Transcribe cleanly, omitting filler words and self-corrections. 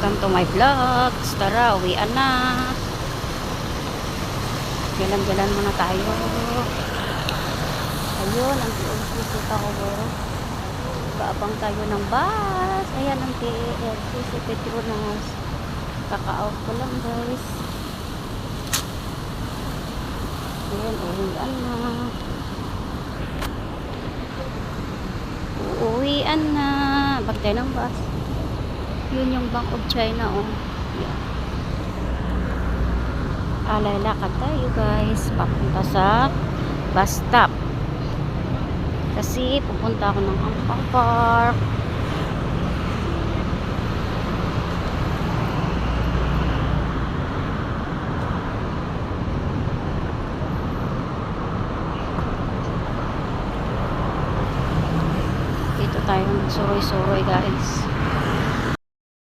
welcome to my vlogs. Tara, uwian na. Jalan-jalan muna tayo. Ayun, ang nakikita ko bro. Kaabang tayo ng bus. Ayan ang TLC si Petronas. Kaka-out ko lang guys. Ayan, uwian na. Uuwian na. Bagay ng bus. Yun yung Bank of China, oh. Yeah. Lalakad tayo guys papunta sa bus stop kasi pupunta ako ng Ampang Park. Dito tayo magsuroy-suroy guys.